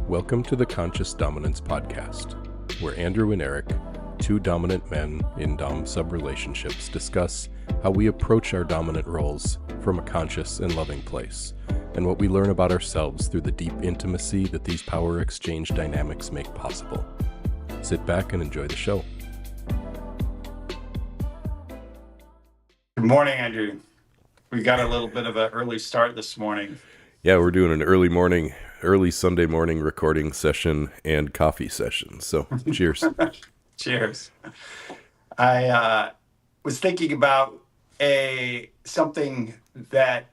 Welcome to the Conscious Dominance Podcast, where Andrew and Eric, two dominant men in dom-sub relationships, discuss how we approach our dominant roles from a conscious and loving place, and what we learn about ourselves through the deep intimacy that these power exchange dynamics make possible. Sit back and enjoy the show. Good morning, Andrew. We got a little bit of an early start this morning. Yeah, we're doing an early Sunday morning recording session and coffee session. So cheers. Cheers. I was thinking about something that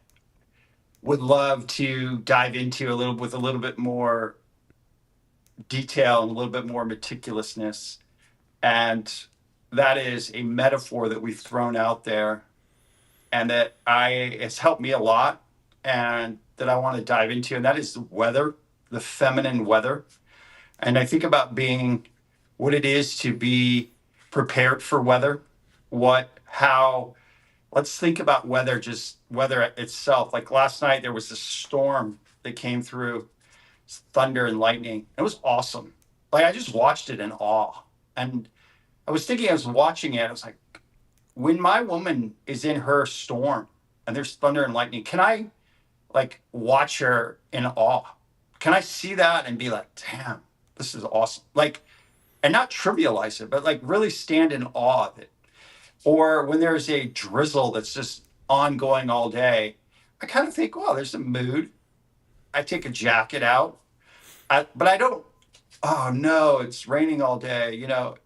would love to dive into with a little bit more detail and a little bit more meticulousness. And that is a metaphor that we've thrown out there and that it's helped me a lot and that I want to dive into. And that is the weather, the feminine weather. And I think about being what it is to be prepared for weather. Let's think about weather itself. Like last night, there was a storm that came through, thunder and lightning. It was awesome. Like I just watched it in awe. And I was watching it, I was like, when my woman is in her storm and there's thunder and lightning, can I like watch her in awe? Can I see that and be like, damn, this is awesome? Like, and not trivialize it, but like really stand in awe of it. Or when there's a drizzle that's just ongoing all day, I kind of think, well, there's a mood. I take a jacket out, but I don't, oh no, it's raining all day. You know,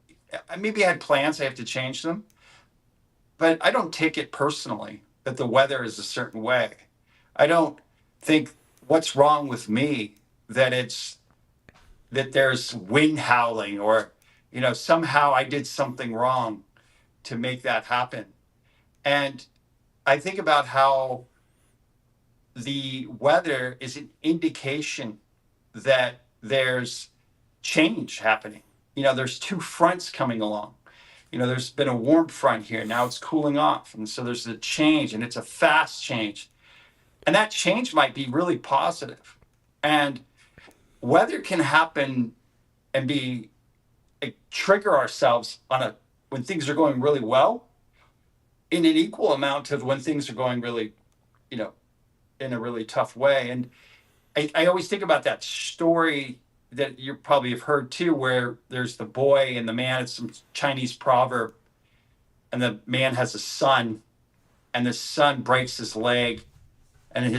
maybe I had plans, I have to change them, but I don't take it personally that the weather is a certain way. I don't think what's wrong with me that there's wind howling or, you know, somehow I did something wrong to make that happen. And I think about how the weather is an indication that there's change happening. You know, there's two fronts coming along. You know, there's been a warm front here. Now it's cooling off. And so there's a change, and it's a fast change. And that change might be really positive. And weather can happen and trigger ourselves when things are going really well in an equal amount of when things are going really, you know, in a really tough way. And I always think about that story that you probably have heard too, where there's the boy and the man. It's some Chinese proverb. And the man has a son, and the son breaks his leg. And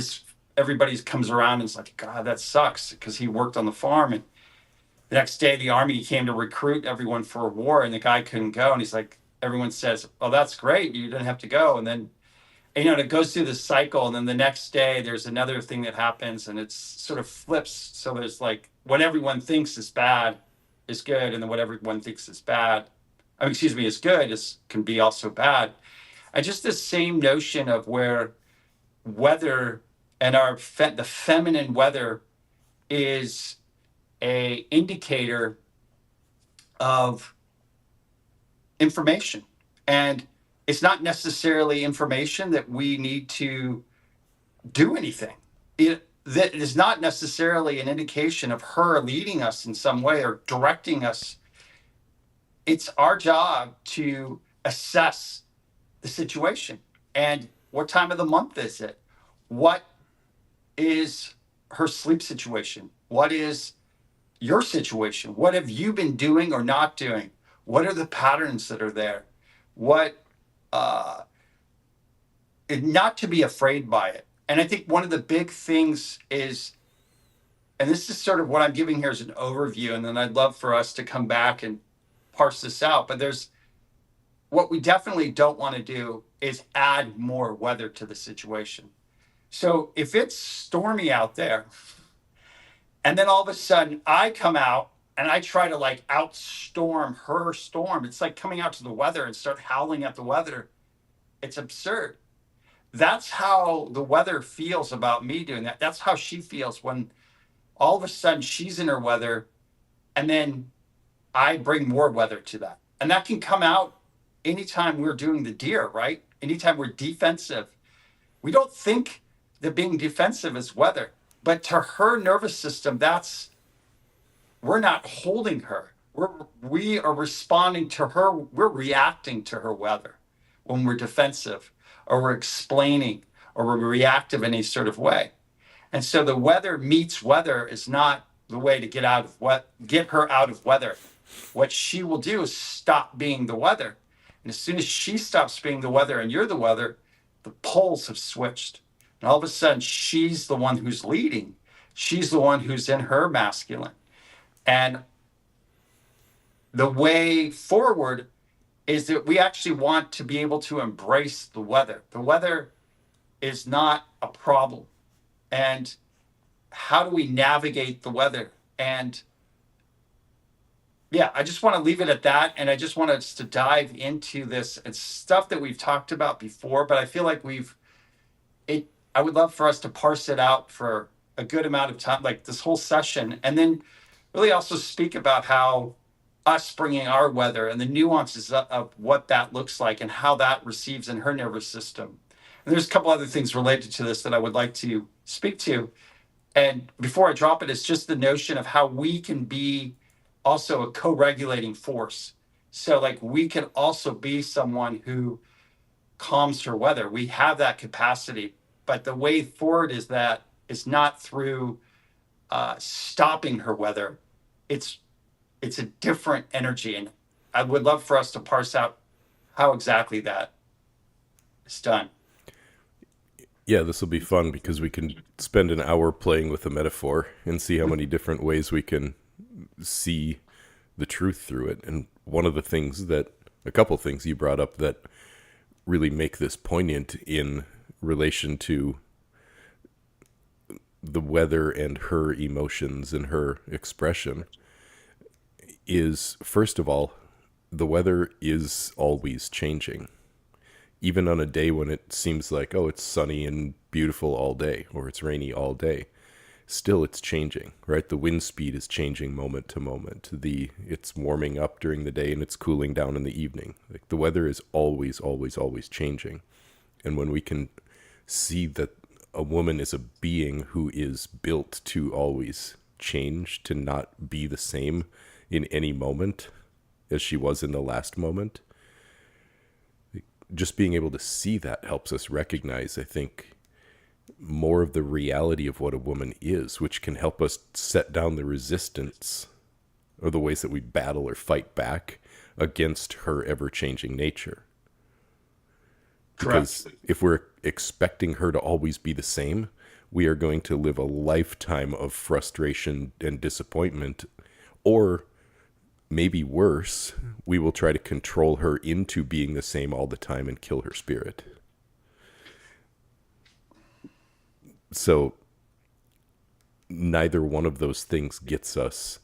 everybody comes around and is like, God, that sucks, because he worked on the farm. And the next day, the army came to recruit everyone for a war, and the guy couldn't go. And he's like, everyone says, oh, that's great. You didn't have to go. And then, you know, it goes through this cycle. And then the next day, there's another thing that happens, and it's sort of flips. So there's like, what everyone thinks is bad is good. And then what everyone thinks is is good can be also bad. And just this same notion of where weather and the feminine weather is a indicator of information. And it's not necessarily information that we need to do anything. That is not necessarily an indication of her leading us in some way or directing us. It's our job to assess the situation. And what time of the month is it? What is her sleep situation? What is your situation? What have you been doing or not doing? What are the patterns that are there? Not to be afraid by it. And I think one of the big things is, and this is sort of what I'm giving here as an overview, and then I'd love for us to come back and parse this out. But what we definitely don't want to do is add more weather to the situation. So if it's stormy out there, and then all of a sudden I come out and I try to like outstorm her storm, it's like coming out to the weather and start howling at the weather. It's absurd. That's how the weather feels about me doing that. That's how she feels when all of a sudden she's in her weather, and then I bring more weather to that. And that can come out anytime we're doing the deer, right? Anytime we're defensive. We don't think that being defensive is weather, but to her nervous system, that's we're not holding her. We are responding to her. We're reacting to her weather when we're defensive or we're explaining or we're reactive in any sort of way. And so the weather meets weather is not the way to get her out of weather. What she will do is stop being the weather. And as soon as she stops being the weather and you're the weather, the poles have switched. And all of a sudden, she's the one who's leading. She's the one who's in her masculine. And the way forward is that we actually want to be able to embrace the weather. The weather is not a problem. And how do we navigate the weather? And yeah, I just want to leave it at that. And I just want us to dive into this. It's stuff that we've talked about before, but I feel like I would love for us to parse it out for a good amount of time, like this whole session. And then really also speak about how us bringing our weather and the nuances of what that looks like and how that receives in her nervous system. And there's a couple other things related to this that I would like to speak to. And before I drop it, it's just the notion of how we can be also a co-regulating force. So like we can also be someone who calms her weather. We have that capacity, but the way forward is not through stopping her weather. It's a different energy, and I would love for us to parse out how exactly that is done. Yeah, this will be fun because we can spend an hour playing with a metaphor and see how many different ways we can see the truth through it. And a couple things you brought up that really make this poignant in relation to the weather and her emotions and her expression is, first of all, the weather is always changing. Even on a day when it seems like, oh, it's sunny and beautiful all day, or it's rainy all day, still it's changing, right? The wind speed is changing moment to moment. It's warming up during the day and it's cooling down in the evening. Like the weather is always, always, always changing. And when we can see that a woman is a being who is built to always change, to not be the same in any moment as she was in the last moment, just being able to see that helps us recognize, I think, more of the reality of what a woman is, which can help us set down the resistance or the ways that we battle or fight back against her ever-changing nature. Correct. Because if we're expecting her to always be the same, we are going to live a lifetime of frustration and disappointment, or maybe worse, we will try to control her into being the same all the time and kill her spirit. So neither one of those things gets us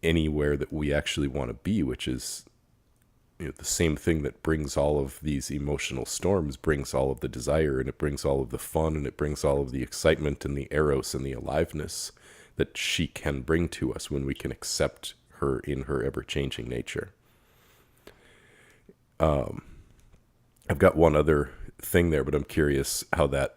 anywhere that we actually want to be, which is, the same thing that brings all of these emotional storms, brings all of the desire, and it brings all of the fun, and it brings all of the excitement and the eros and the aliveness that she can bring to us when we can accept her in her ever-changing nature. I've got one other thing there, but I'm curious how that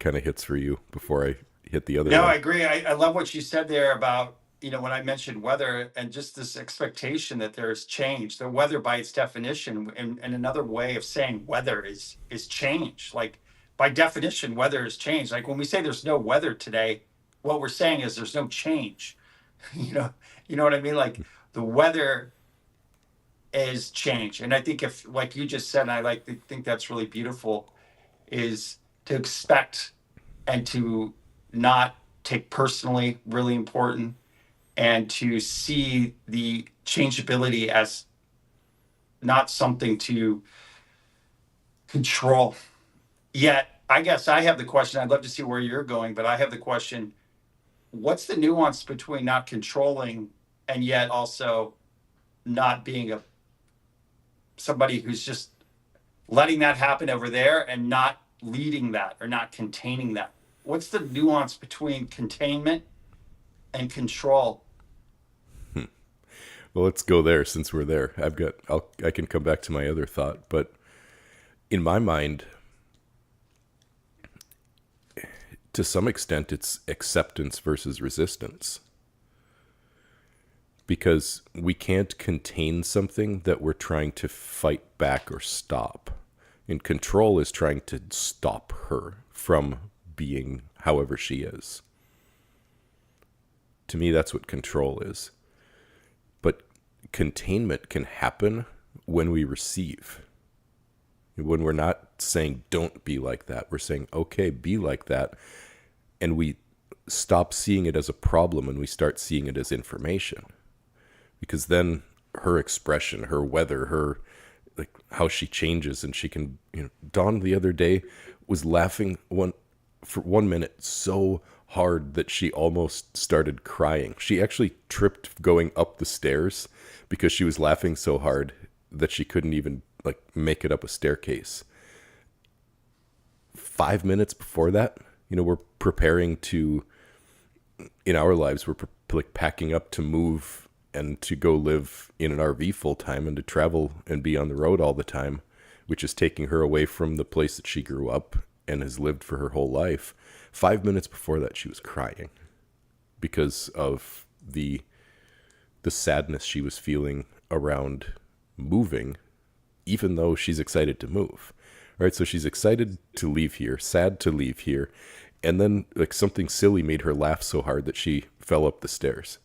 kind of hits for you before I hit the other No, one. I agree. I love what you said there about, when I mentioned weather and just this expectation that there's change. The weather by its definition, and another way of saying weather is change. Like by definition, weather is change. Like when we say there's no weather today, what we're saying is there's no change. You know what I mean? Like the weather is change. And I think if, like you just said, and think that's really beautiful, is to expect and to not take personally, really important, and to see the changeability as not something to control. Yet, I guess I have the question, I'd love to see where you're going, but I have the question, what's the nuance between not controlling and yet also not being somebody who's just letting that happen over there and not leading that or not containing that? What's the nuance between containment and control? Well, let's go there since we're there. I can come back to my other thought, but in my mind, to some extent, it's acceptance versus resistance. because we can't contain something that we're trying to fight back or stop. And control is trying to stop her from being however she is. To me, that's what control is. But containment can happen when we receive. When we're not saying, don't be like that. We're saying, okay, be like that. And we stop seeing it as a problem and we start seeing it as information. Because then her expression, her weather, her, like, how she changes, and she can, Dawn the other day was laughing for 1 minute so hard that she almost started crying. She actually tripped going up the stairs because she was laughing so hard that she couldn't even make it up a staircase. 5 minutes before that, we're preparing to, in our lives, we're packing up to move and to go live in an RV full time and to travel and be on the road all the time, which is taking her away from the place that she grew up and has lived for her whole life. 5 minutes before that, she was crying because of the sadness she was feeling around moving, even though she's excited to move. Right? So she's excited to leave here, sad to leave here, and then something silly made her laugh so hard that she fell up the stairs.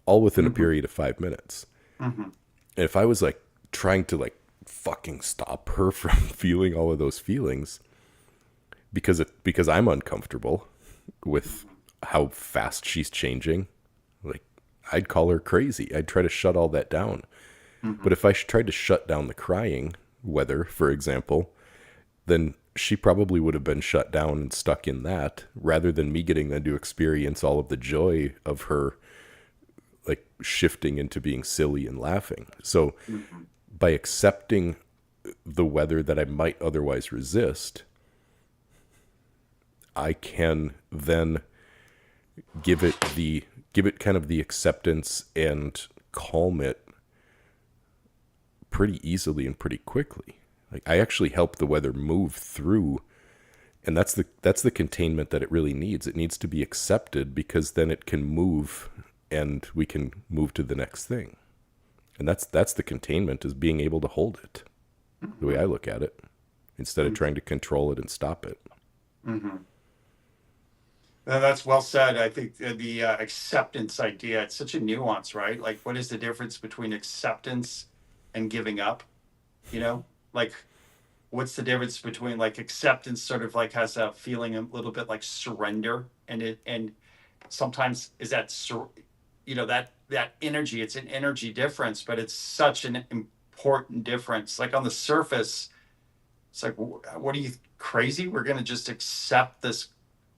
All within a period of 5 minutes. Mm-hmm. And if I was trying to fucking stop her from feeling all of those feelings because I'm uncomfortable with how fast she's changing, I'd call her crazy. I'd try to shut all that down. Mm-hmm. But if I tried to shut down the crying weather, for example, then she probably would have been shut down and stuck in that, rather than me getting then to experience all of the joy of her shifting into being silly and laughing. So by accepting the weather that I might otherwise resist, I can then give it kind of the acceptance and calm it pretty easily and pretty quickly. I actually help the weather move through, and that's the containment that it really needs. It needs to be accepted, because then it can move and we can move to the next thing. And that's the containment, is being able to hold it, the way I look at it, instead of trying to control it and stop it. Mm-hmm. That's well said. I think the acceptance idea, it's such a nuance, right? What is the difference between acceptance and giving up? What's the difference between acceptance sort of has a feeling a little bit like surrender, and sometimes is that that energy, it's an energy difference, but it's such an important difference. On the surface, it's what are you, crazy? We're going to just accept this,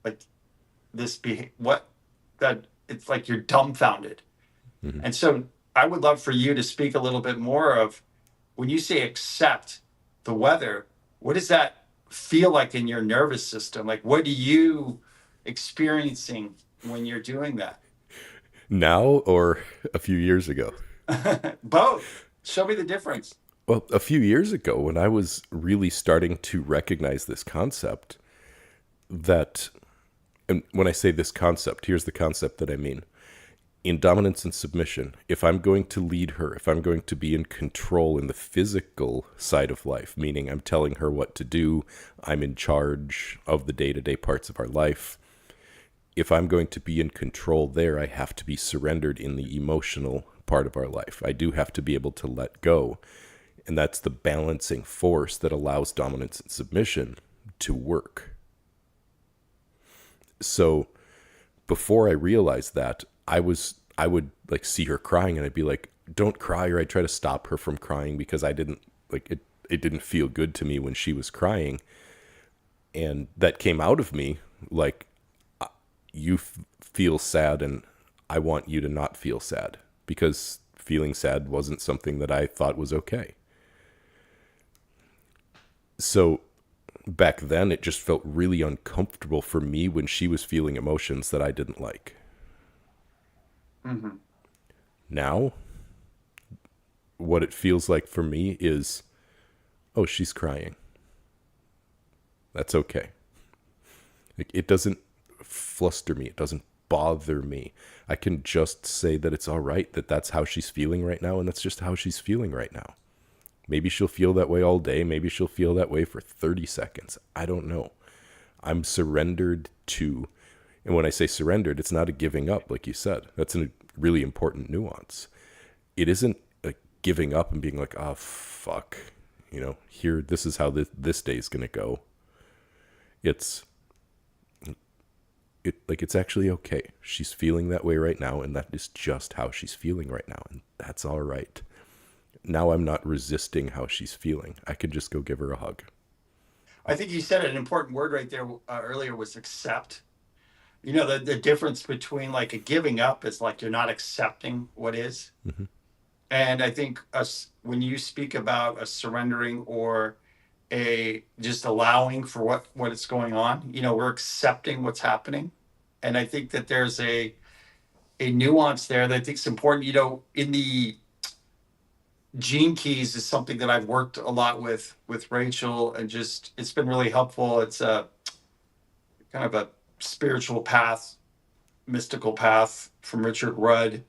it's you're dumbfounded. Mm-hmm. And so I would love for you to speak a little bit more of, when you say accept the weather, what does that feel like in your nervous system? What are you experiencing when you're doing that? Now or a few years ago? Both. Show me the difference. Well, a few years ago, when I was really starting to recognize this concept, and when I say this concept, here's the concept that I mean. In dominance and submission, if I'm going to lead her, if I'm going to be in control in the physical side of life, meaning I'm telling her what to do, I'm in charge of the day-to-day parts of our life, if I'm going to be in control there, I have to be surrendered in the emotional part of our life. I do have to be able to let go. And that's the balancing force that allows dominance and submission to work. So before I realized that, I would see her crying and I'd be like, don't cry, or I'd try to stop her from crying because I didn't it didn't feel good to me when she was crying. And that came out of me you feel sad and I want you to not feel sad, because feeling sad wasn't something that I thought was okay. So back then it just felt really uncomfortable for me when she was feeling emotions that I didn't like. Mm-hmm. Now, what it feels like for me is, oh, she's crying. That's okay. It doesn't fluster me. It doesn't bother me. I can just say that it's all right, that that's how she's feeling right now, and that's just how she's feeling right now. Maybe she'll feel that way all day. Maybe she'll feel that way for 30 seconds. I don't know. I'm surrendered to, and when I say surrendered, it's not a giving up, like you said. That's a really important nuance. It isn't a giving up and being like, oh, fuck, here, this is how this day's going to go. It's actually okay. She's feeling that way right now, and that is just how she's feeling right now, and that's all right. Now I'm not resisting how she's feeling. I could just go give her a hug. I think you said an important word right there earlier was accept. The difference between like a giving up is like you're not accepting what is. Mm-hmm. And I think when you speak about a surrendering or a just allowing for what is going on, we're accepting what's happening. And I think that there's a nuance there that I think is important. In the gene keys is something that I've worked a lot with Rachel, and just it's been really helpful. It's a kind of a spiritual path, mystical path from Richard Rudd.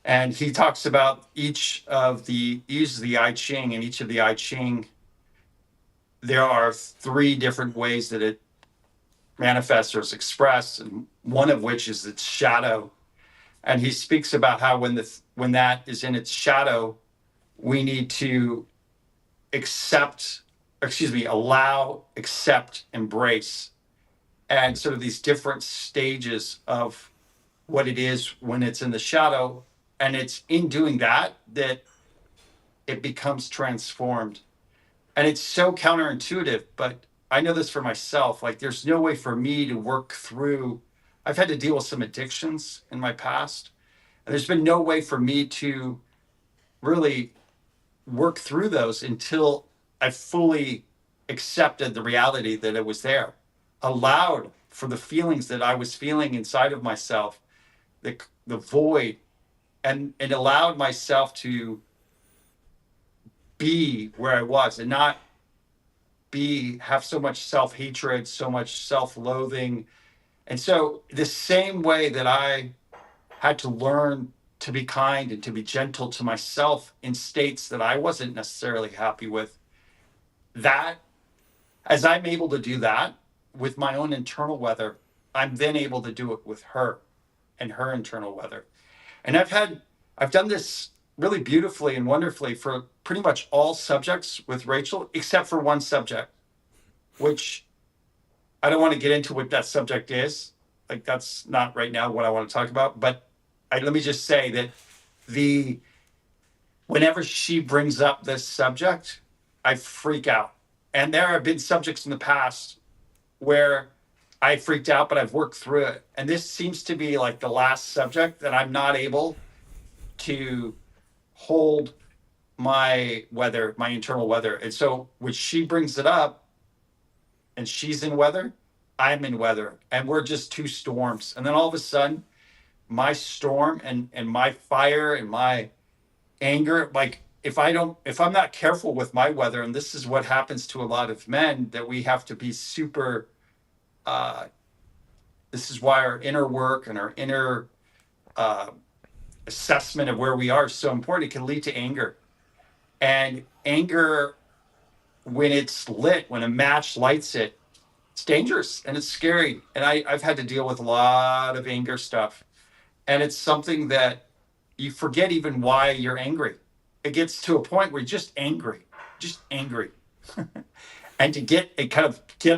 And he talks about uses the I Ching, and each of the I Ching, there are 3 different ways that it manifests or is expressed, and one of which is its shadow. And he speaks about how when that is in its shadow, we need to allow, accept, embrace, and sort of these different stages of what it is when it's in the shadow. And it's in doing that it becomes transformed. And it's so counterintuitive, but I know this for myself. Like, there's no way for me to work through. I've had to deal with some addictions in my past, and there's been no way for me to really work through those until I fully accepted the reality that it was there, allowed for the feelings that I was feeling inside of myself, the void, and allowed myself to be where I was and not have so much self-hatred, so much self-loathing. And so the same way that I had to learn to be kind and to be gentle to myself in states that I wasn't necessarily happy with, that as I'm able to do that with my own internal weather, I'm then able to do it with her and her internal weather. And I've done this really beautifully and wonderfully for pretty much all subjects with Rachel, except for one subject, which I don't want to get into what that subject is. Like, that's not right now what I want to talk about. But let me just say that whenever she brings up this subject, I freak out. And there have been subjects in the past where I freaked out, but I've worked through it. And this seems to be like the last subject that I'm not able to hold my internal weather. And so when she brings it up and she's in weather, I'm in weather, and we're just 2 storms. And then all of a sudden, my storm and my fire and my anger, like if I'm not careful with my weather, and this is what happens to a lot of men, that we have to be super, this is why our inner work and our inner assessment of where we are is so important. It can lead to anger. And anger, when it's lit, when a match lights it, it's dangerous and it's scary. And I've had to deal with a lot of anger stuff. And it's something that you forget even why you're angry. It gets to a point where you're just angry. And to get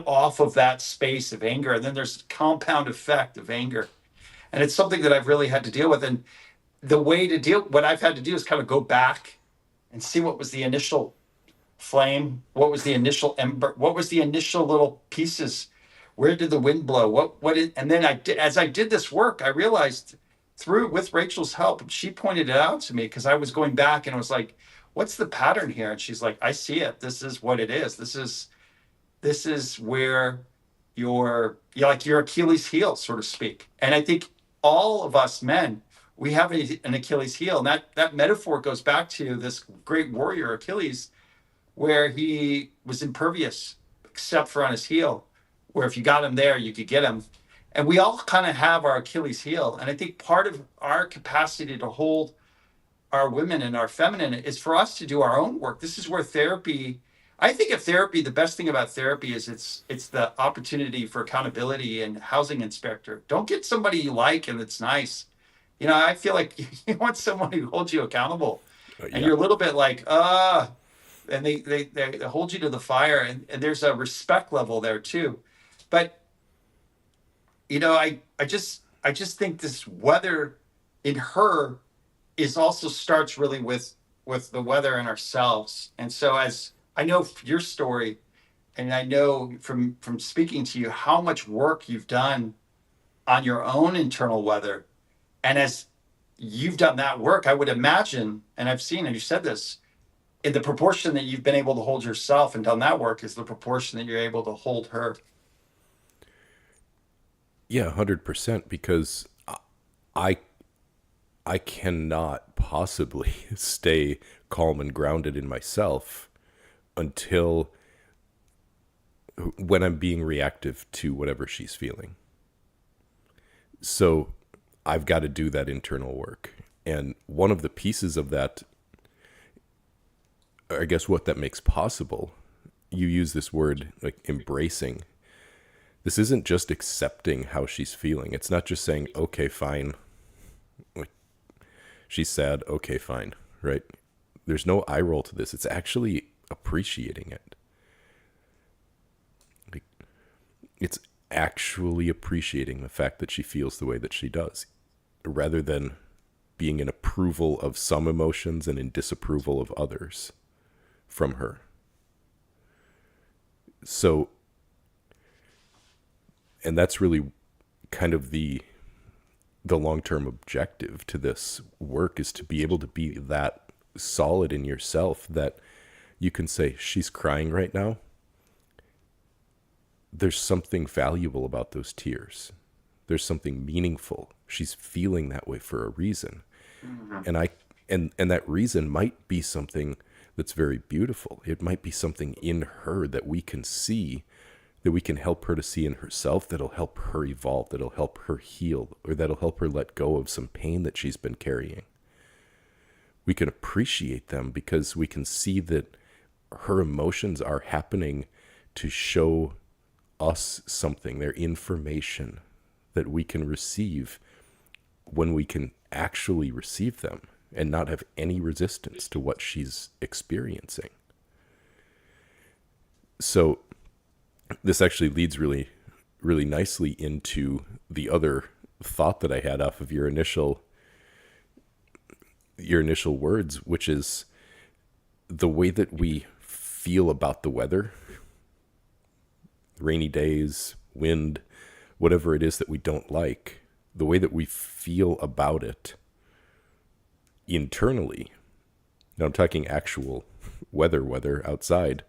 off of that space of anger. And then there's a compound effect of anger. And it's something that I've really had to deal with. And the way to what I've had to do is kind of go back and see what was the initial flame, what was the initial ember, what was the initial little pieces, where did the wind blow, and then as I did this work, I realized with Rachel's help, she pointed it out to me, because I was going back and I was like, what's the pattern here? And she's like, I see it. This is what it is. This is where your Achilles heel, so to speak. And I think all of us men, we have an Achilles heel. And that metaphor goes back to this great warrior, Achilles, where he was impervious, except for on his heel, where if you got him there, you could get him. And we all kind of have our Achilles heel. And I think part of our capacity to hold our women and our feminine is for us to do our own work. This is where therapy, I think of therapy, the best thing about therapy is it's the opportunity for accountability and housing inspector. Don't get somebody you like and it's nice. You know, I feel like you want someone who holds you accountable. And Yeah. you're a little bit like, and they hold you to the fire, and there's a respect level there too. But you know, I just think this weather in her is also starts really with the weather and ourselves. And so as I know your story, and I know from speaking to you how much work you've done on your own internal weather, and as you've done that work, I would imagine, and I've seen, and you said this, in the proportion that you've been able to hold yourself and done that work is the proportion that you're able to hold her. Yeah, 100%, because I I cannot possibly stay calm and grounded in myself until when I'm being reactive to whatever she's feeling. So I've got to do that internal work. And one of the pieces of that, I guess what that makes possible, you use this word like embracing. This isn't just accepting how she's feeling. It's not just saying, okay, fine. Like, she's sad. Okay, fine. Right? There's no eye roll to this. It's actually appreciating it. Like, it's actually appreciating the fact that she feels the way that she does, rather than being in approval of some emotions and in disapproval of others from her. So, and that's really kind of the long-term objective to this work, is to be able to be that solid in yourself that you can say, she's crying right now. There's something valuable about those tears. There's something meaningful. She's feeling that way for a reason. And and that reason might be something that's very beautiful. It might be something in her that we can see, that we can help her to see in herself, that'll help her evolve, that'll help her heal, or that'll help her let go of some pain that she's been carrying. We can appreciate them because we can see that her emotions are happening to show us something. They're information that we can receive when we can actually receive them and not have any resistance to what she's experiencing. So this actually leads really, really nicely into the other thought that I had off of your initial words, which is the way that we feel about the weather, rainy days, wind, whatever it is that we don't like, the way that we feel about it internally. Now I'm talking actual weather outside,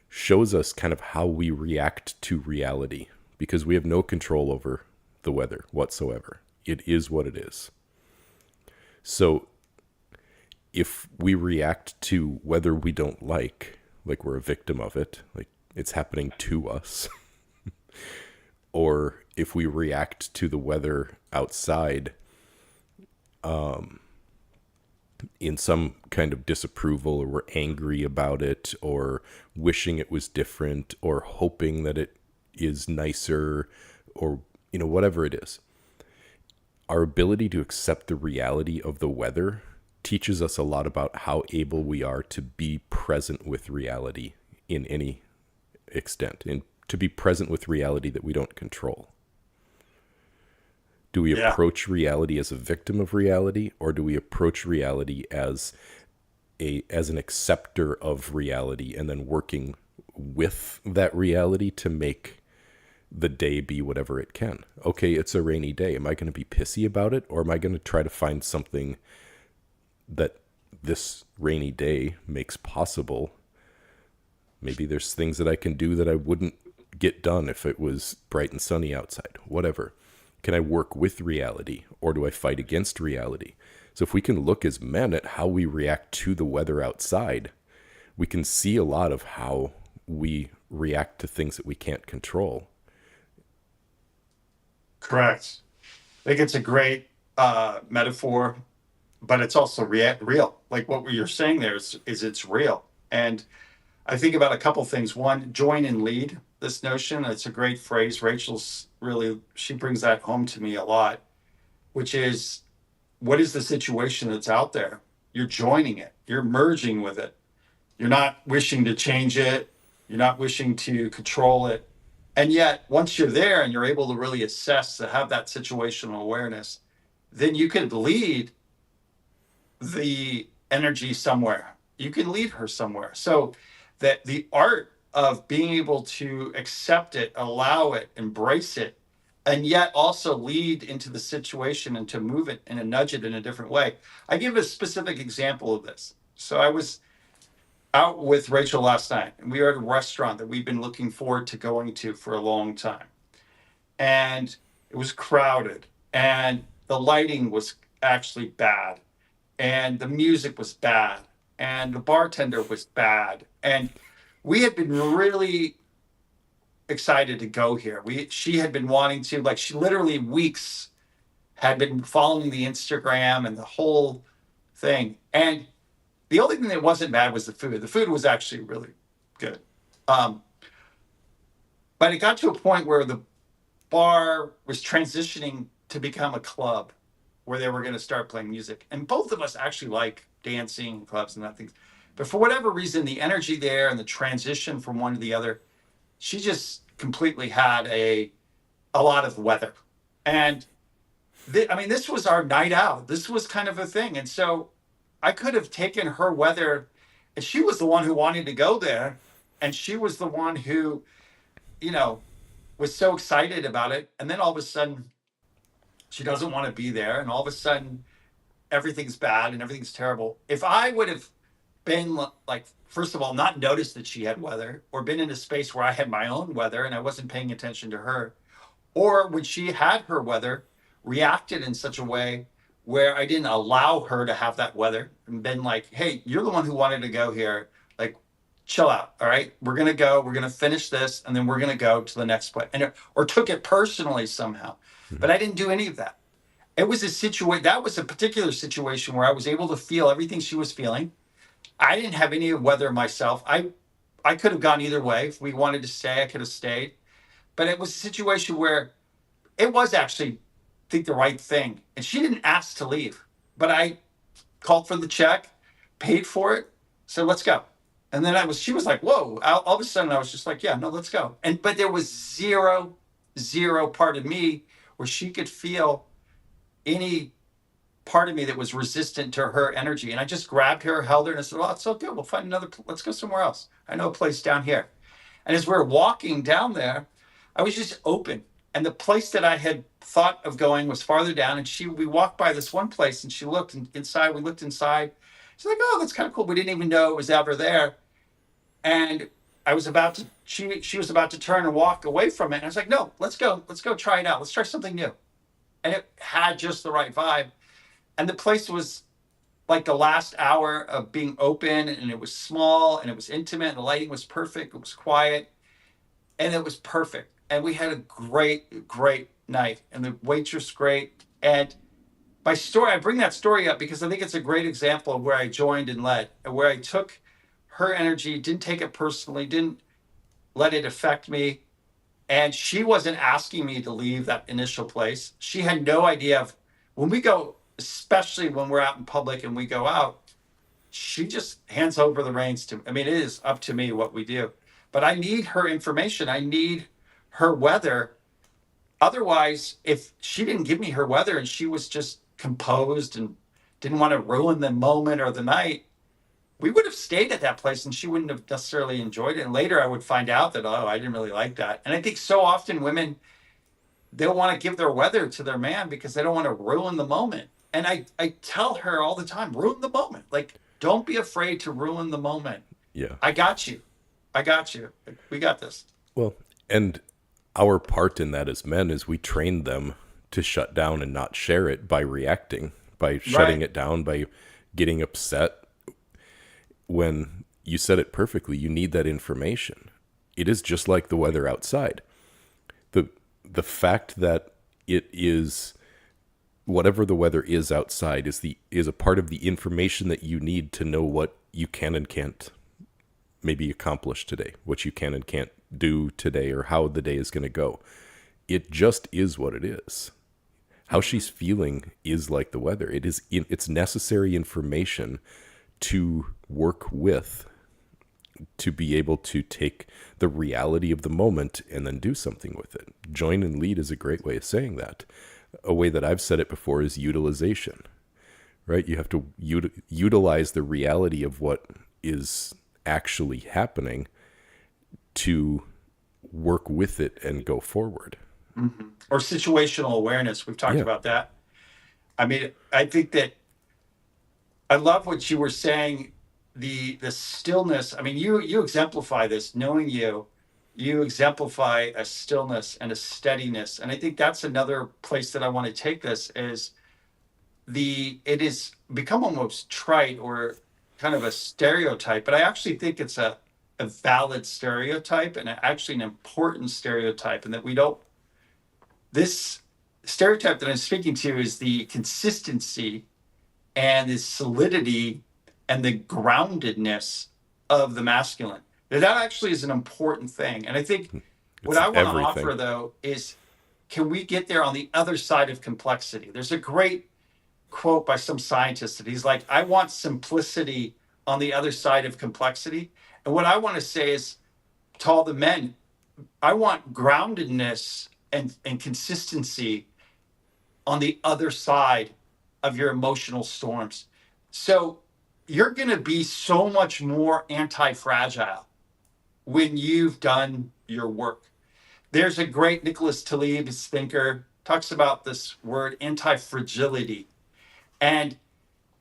shows us kind of how we react to reality, because we have no control over the weather whatsoever. It is what it is. So if we react to weather we don't like we're a victim of it, like it's happening to us, or if we react to the weather outside in some kind of disapproval, or we're angry about it, or wishing it was different, or hoping that it is nicer, or whatever it is, our ability to accept the reality of the weather teaches us a lot about how able we are to be present with reality in any extent, and to be present with reality that we don't control. Do we approach reality as a victim of reality, or do we approach reality as an acceptor of reality, and then working with that reality to make the day be whatever it can? Okay, it's a rainy day. Am I going to be pissy about it, or am I going to try to find something that this rainy day makes possible? Maybe there's things that I can do that I wouldn't get done if it was bright and sunny outside. Whatever. Can I work with reality, or do I fight against reality? So if we can look as men at how we react to the weather outside, we can see a lot of how we react to things that we can't control. Correct. I think it's a great metaphor, but it's also real. Like what you're saying there is it's real. And I think about a couple things. One, join and lead. This notion, it's a great phrase. Rachel's really, she brings that home to me a lot, which is what is the situation that's out there? You're joining it, you're merging with it. You're not wishing to change it, you're not wishing to control it. And yet, once you're there and you're able to really assess, to have that situational awareness, then you could lead the energy somewhere. You can lead her somewhere. So that the art of being able to accept it, allow it, embrace it, and yet also lead into the situation and to move it and to nudge it in a different way. I give a specific example of this. So I was out with Rachel last night, and we were at a restaurant that we've been looking forward to going to for a long time. And it was crowded, and the lighting was actually bad, and the music was bad, and the bartender was bad. And we had been really excited to go here. She had been wanting to, like, she literally weeks had been following the Instagram and the whole thing. And the only thing that wasn't bad was the food. The food was actually really good. Um, but it got to a point where the bar was transitioning to become a club where they were going to start playing music. And both of us actually like dancing clubs and that things. But for whatever reason, the energy there and the transition from one to the other, she just completely had a lot of weather. And I mean, this was our night out. This was kind of a thing. And so I could have taken her weather, and she was the one who wanted to go there. And she was the one who, you know, was so excited about it. And then all of a sudden, she doesn't want to be there. And all of a sudden, everything's bad and everything's terrible. If I would have been like, first of all, not noticed that she had weather, or been in a space where I had my own weather and I wasn't paying attention to her, or when she had her weather, reacted in such a way where I didn't allow her to have that weather and been like, hey, you're the one who wanted to go here. Like, chill out. All right. We're going to go. We're going to finish this. And then we're going to go to the next place. Or took it personally somehow. But I didn't do any of that. It was a situation, that was a particular situation where I was able to feel everything she was feeling. I didn't have any weather myself. I could have gone either way. If we wanted to stay, I could have stayed. But it was a situation where it was actually, I think, the right thing. And she didn't ask to leave, but I called for the check, paid for it, said, let's go. And then she was like, whoa, all of a sudden I was just like, yeah, no, let's go. But there was zero part of me where she could feel any part of me that was resistant to her energy. And I just grabbed her, held her, and I said, well, it's so good. We'll find let's go somewhere else. I know a place down here. And as we were walking down there, I was just open. And the place that I had thought of going was farther down. And we walked by this one place, and she looked inside. We looked inside. She's like, oh, that's kind of cool. We didn't even know it was ever there. And I was about to, she was about to turn and walk away from it. And I was like, no, let's go try it out. Let's try something new. And it had just the right vibe. And the place was like the last hour of being open, and it was small, and it was intimate, and the lighting was perfect. It was quiet, and it was perfect. And we had a great night, and the waitress great. And my story, I bring that story up because I think it's a great example of where I joined and led, and where I took her energy, didn't take it personally, didn't let it affect me. And she wasn't asking me to leave that initial place. She had no idea of, when we go, especially when we're out in public and we go out, she just hands over the reins to me. I mean, it is up to me what we do. But I need her information. I need her weather. Otherwise, if she didn't give me her weather and she was just composed and didn't want to ruin the moment or the night, we would have stayed at that place and she wouldn't have necessarily enjoyed it. And later I would find out that, oh, I didn't really like that. And I think so often women, they'll want to give their weather to their man because they don't want to ruin the moment. And I tell her all the time, ruin the moment. Like, don't be afraid to ruin the moment. Yeah. I got you. We got this. Well, and our part in that as men is we train them to shut down and not share it by reacting, by shutting it down, by getting upset. When you said it perfectly, you need that information. It is just like the weather outside. The fact that it is whatever the weather is outside is a part of the information that you need to know what you can and can't maybe accomplish today, what you can and can't do today, or how the day is going to go. It just is what it is. How she's feeling is like the weather. It's necessary information to work with, to be able to take the reality of the moment and then do something with it. Join and lead is a great way of saying that. A way that I've said it before is utilization, right? You have to utilize the reality of what is actually happening to work with it and go forward. Mm-hmm. Or situational awareness. We've talked about that. I mean, I think that I love what you were saying, the stillness. I mean, you exemplify this, knowing you exemplify a stillness and a steadiness. And I think that's another place that I want to take this is it is become almost trite or kind of a stereotype, but I actually think it's a valid stereotype and actually an important stereotype, and that this stereotype that I'm speaking to is the consistency and the solidity and the groundedness of the masculine. That actually is an important thing. And I think what I want to offer, though, is can we get there on the other side of complexity? There's a great quote by some scientist that he's like, I want simplicity on the other side of complexity. And what I want to say is to all the men, I want groundedness and consistency on the other side of your emotional storms. So you're going to be so much more anti-fragile when you've done your work. There's a great Nicholas Taleb's thinker, talks about this word anti-fragility. And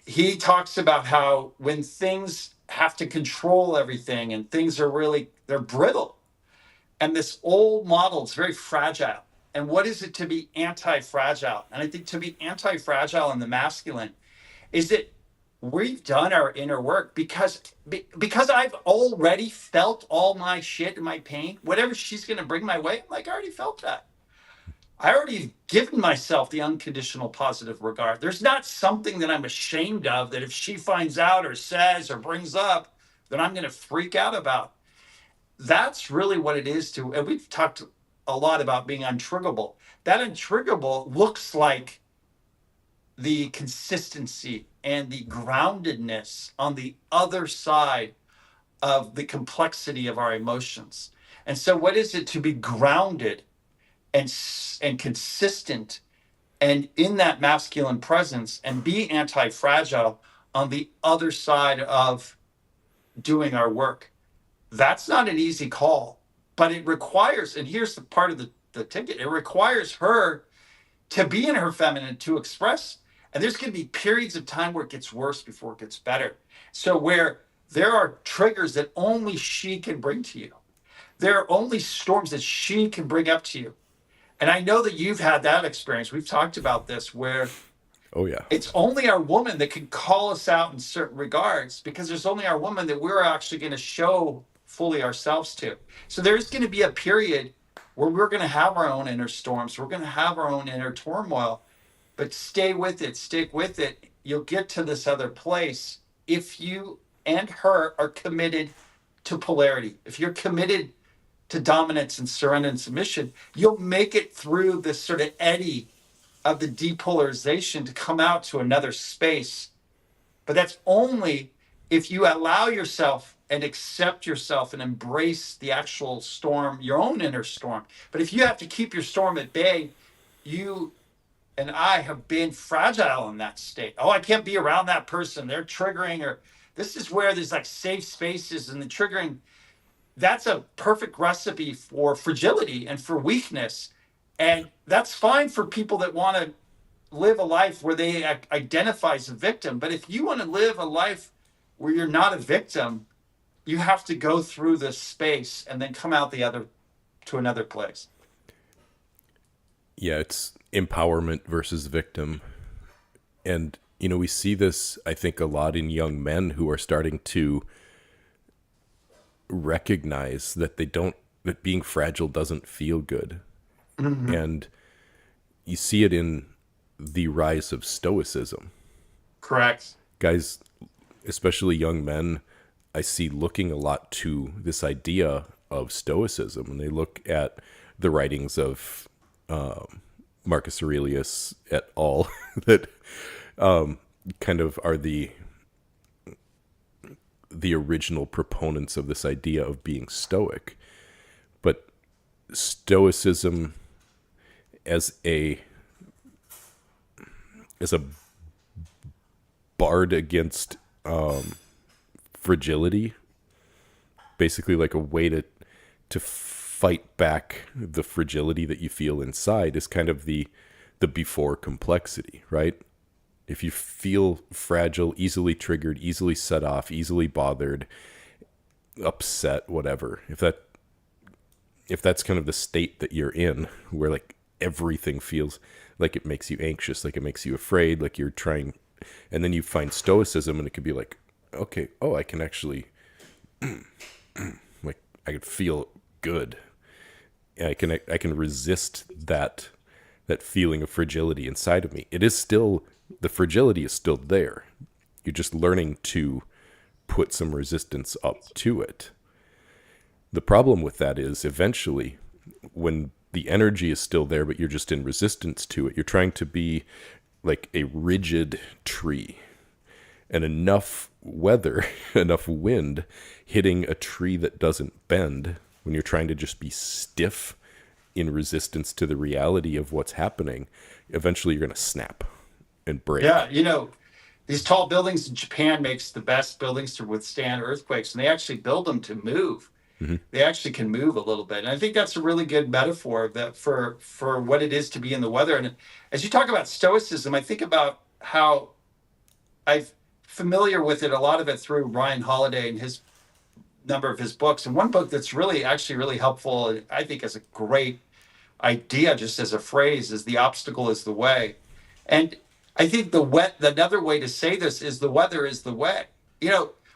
he talks about how when things have to control everything and things are they're brittle. And this old model is very fragile. And what is it to be anti-fragile? And I think to be anti-fragile in the masculine is that we've done our inner work because I've already felt all my shit and my pain. Whatever she's going to bring my way, I'm like, I already felt that. I already given myself the unconditional positive regard. There's not something that I'm ashamed of that if she finds out or says or brings up, that I'm going to freak out about. That's really what it is and we've talked a lot about being untriggerable. That untriggerable looks like the consistency and the groundedness on the other side of the complexity of our emotions. And so what is it to be grounded and consistent and in that masculine presence and be anti-fragile on the other side of doing our work? That's not an easy call, but it requires, and here's the part of the ticket, it requires her to be in her feminine, to express. And there's going to be periods of time where it gets worse before it gets better. So where there are triggers that only she can bring to you. There are only storms that she can bring up to you. And I know that you've had that experience. We've talked about this where it's only our woman that can call us out in certain regards, because there's only our woman that we're actually going to show fully ourselves to. So there's going to be a period where we're going to have our own inner storms. We're going to have our own inner turmoil, but stay with it, stick with it. You'll get to this other place if you and her are committed to polarity. If you're committed to dominance and surrender and submission, you'll make it through this sort of eddy of the depolarization to come out to another space. But that's only if you allow yourself and accept yourself and embrace the actual storm, your own inner storm. But if you have to keep your storm at bay, you and I have been fragile in that state. Oh, I can't be around that person. They're triggering, or this is where there's like safe spaces and the triggering. That's a perfect recipe for fragility and for weakness. And that's fine for people that want to live a life where they identify as a victim. But if you want to live a life where you're not a victim, you have to go through this space and then come out to another place. Yeah, it's empowerment versus victim. And, we see this, I think, a lot in young men who are starting to recognize that that being fragile doesn't feel good. Mm-hmm. And you see it in the rise of Stoicism. Correct. Guys, especially young men, I see looking a lot to this idea of Stoicism, and they look at the writings of Marcus Aurelius et al. That kind of are the original proponents of this idea of being stoic. But Stoicism as a bard against fragility, basically like a way to fight back the fragility that you feel inside, is kind of the before complexity, right? If you feel fragile, easily triggered, easily set off, easily bothered, upset, whatever, if that's kind of the state that you're in, where like everything feels like it makes you anxious, like it makes you afraid, like you're trying, and then you find Stoicism and it could be like, okay, oh, I can actually like, I can feel good. I can resist that feeling of fragility inside of me. It is still, the fragility is still there. You're just learning to put some resistance up to it. The problem with that is eventually, when the energy is still there, but you're just in resistance to it, you're trying to be like a rigid tree. And enough weather, enough wind hitting a tree that doesn't bend, when you're trying to just be stiff in resistance to the reality of what's happening, eventually you're going to snap and break. Yeah, these tall buildings in Japan makes the best buildings to withstand earthquakes, and they actually build them to move. Mm-hmm. They actually can move a little bit, and I think that's a really good metaphor that for what it is to be in the weather. And as you talk about Stoicism, I think about how I'm familiar with it, a lot of it through Ryan Holiday and his number of his books. And one book that's really helpful, I think, is a great idea, just as a phrase, is "the obstacle is the way." And I think another way to say this is the weather is the way.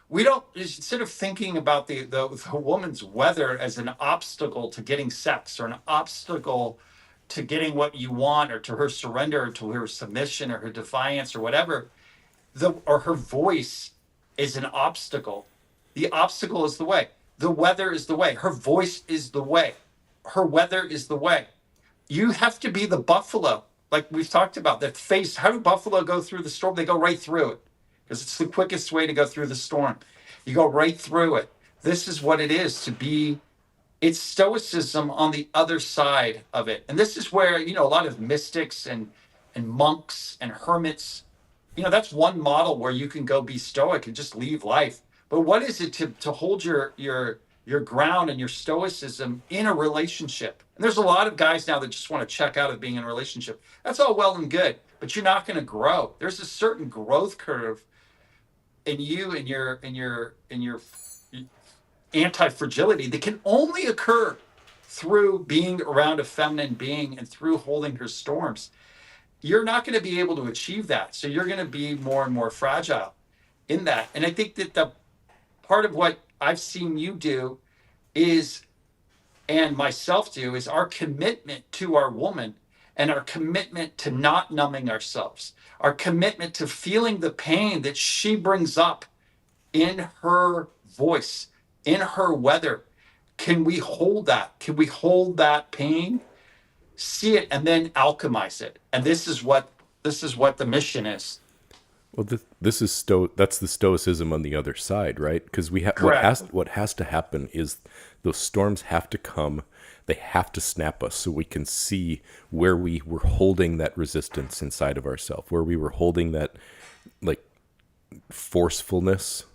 We don't, instead of thinking about the woman's weather as an obstacle to getting sex, or an obstacle to getting what you want, or to her surrender, or to her submission, or her defiance, or whatever, or her voice is an obstacle. The obstacle is the way. The weather is the way. Her voice is the way. Her weather is the way. You have to be the buffalo, like we've talked about, that face. How do buffalo go through the storm? They go right through it, because it's the quickest way to go through the storm. You go right through it. This is what it is to be. It's Stoicism on the other side of it. And this is where, a lot of mystics and monks and hermits, that's one model where you can go be stoic and just leave life. But what is it to hold your ground and your stoicism in a relationship? And there's a lot of guys now that just want to check out of being in a relationship. That's all well and good, but you're not going to grow. There's a certain growth curve in you and your anti-fragility that can only occur through being around a feminine being and through holding her storms. You're not going to be able to achieve that. So you're going to be more and more fragile in that. And I think that the part of what I've seen you do is, and myself do, is our commitment to our woman, and our commitment to not numbing ourselves, our commitment to feeling the pain that she brings up in her voice, in her weather. Can we hold that? Can we hold that pain, see it, and then alchemize it? And this is what the mission is. Well, this is that's the stoicism on the other side, right? Because what has to happen is those storms have to come. They have to snap us so we can see where we were holding that resistance inside of ourselves, where we were holding that like forcefulness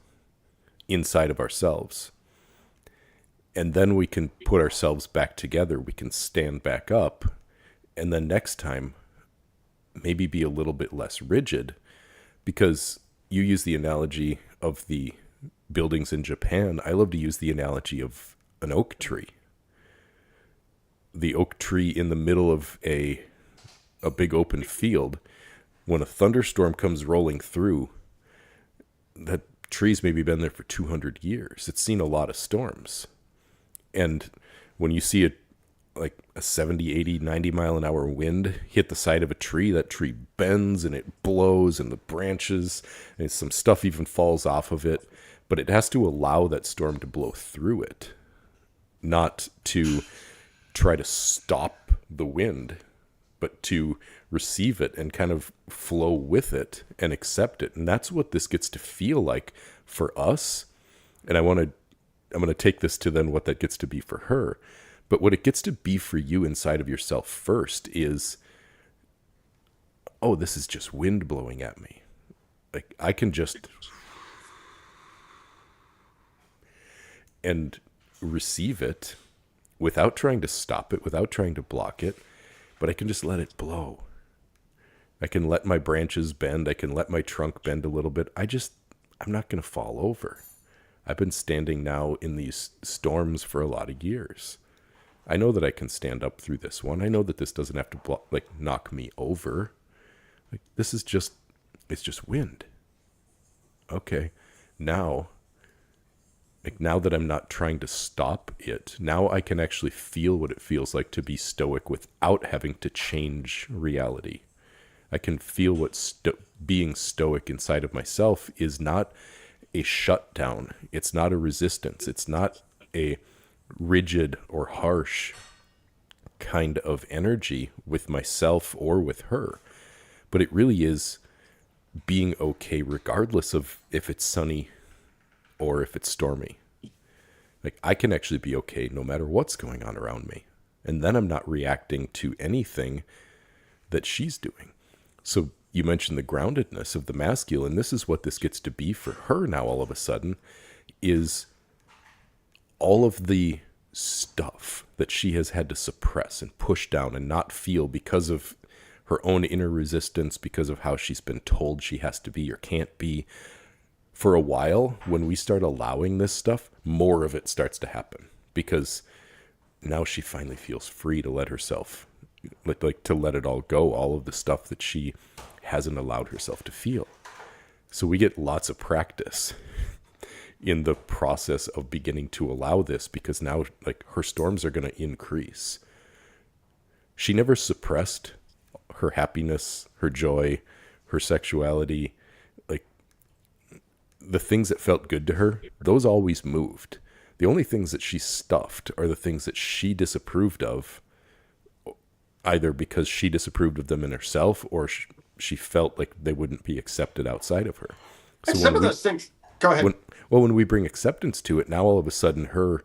inside of ourselves. And then we can put ourselves back together. We can stand back up. And then next time, maybe be a little bit less rigid. Because you use the analogy of the buildings in Japan. I love to use the analogy of an oak tree. The oak tree in the middle of a big open field. When a thunderstorm comes rolling through, that tree's maybe been there for 200 years. It's seen a lot of storms. And when you see like a 70, 80, 90 mile an hour wind hit the side of a tree, that tree bends and it blows and the branches and some stuff even falls off of it. But it has to allow that storm to blow through it, not to try to stop the wind, but to receive it and kind of flow with it and accept it. And that's what this gets to feel like for us. And I'm going to take this to then what that gets to be for her. But what it gets to be for you inside of yourself first is, oh, this is just wind blowing at me. Like I can just and receive it without trying to stop it, without trying to block it, but I can just let it blow. I can let my branches bend. I can let my trunk bend a little bit. I'm not going to fall over. I've been standing now in these storms for a lot of years. I know that I can stand up through this one. I know that this doesn't have to knock me over. Like it's just wind. Okay. Now that I'm not trying to stop it, now I can actually feel what it feels like to be stoic without having to change reality. I can feel what being stoic inside of myself is not a shutdown. It's not a resistance. It's not a rigid or harsh kind of energy with myself or with her. But it really is being okay regardless of if it's sunny or if it's stormy. Like I can actually be okay no matter what's going on around me. And then I'm not reacting to anything that she's doing. So you mentioned the groundedness of the masculine. This is what this gets to be for her now all of a sudden, is all of the stuff that she has had to suppress and push down and not feel because of her own inner resistance, because of how she's been told she has to be or can't be. For a while, when we start allowing this stuff, more of it starts to happen because now she finally feels free to let herself, like to let it all go, all of the stuff that she hasn't allowed herself to feel. So we get lots of practice in the process of beginning to allow this, because now like her storms are going to increase. She never suppressed her happiness, her joy, her sexuality, like the things that felt good to her, those always moved. The only things that she stuffed are the things that she disapproved of, either because she disapproved of them in herself or she felt like they wouldn't be accepted outside of her. And So some of those things, go ahead. when we bring acceptance to it, now all of a sudden her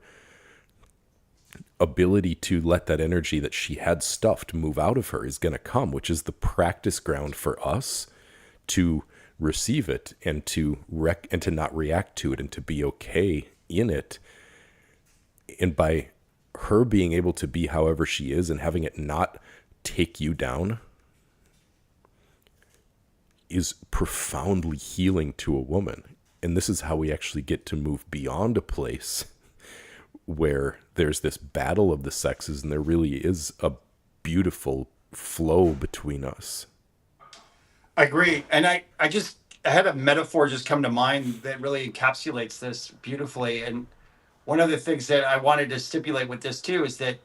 ability to let that energy that she had stuffed move out of her is going to come, which is the practice ground for us to receive it and to not react to it and to be okay in it. And by her being able to be however she is and having it not take you down is profoundly healing to a woman. And this is how we actually get to move beyond a place where there's this battle of the sexes and there really is a beautiful flow between us. I agree. And I had a metaphor just come to mind that really encapsulates this beautifully. And one of the things that I wanted to stipulate with this too is that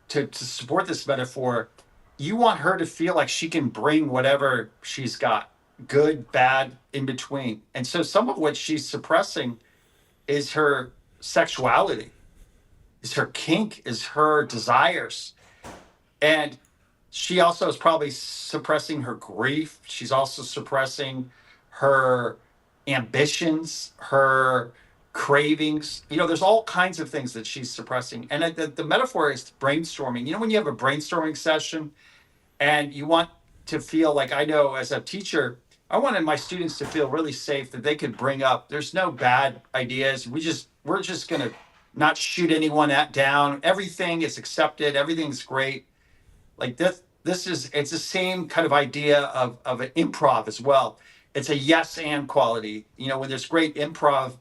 to support this metaphor, you want her to feel like she can bring whatever she's got, good, bad, in between. And so some of what she's suppressing is her sexuality, is her kink, is her desires. And she also is probably suppressing her grief. She's also suppressing her ambitions, her cravings. There's all kinds of things that she's suppressing. And the metaphor is brainstorming. When you have a brainstorming session and you want to feel like, I know as a teacher, I wanted my students to feel really safe that they could bring up, there's no bad ideas. We're just going to not shoot anyone down. Everything is accepted. Everything's great. Like it's the same kind of idea of an improv as well. It's a yes and quality. When there's great improv,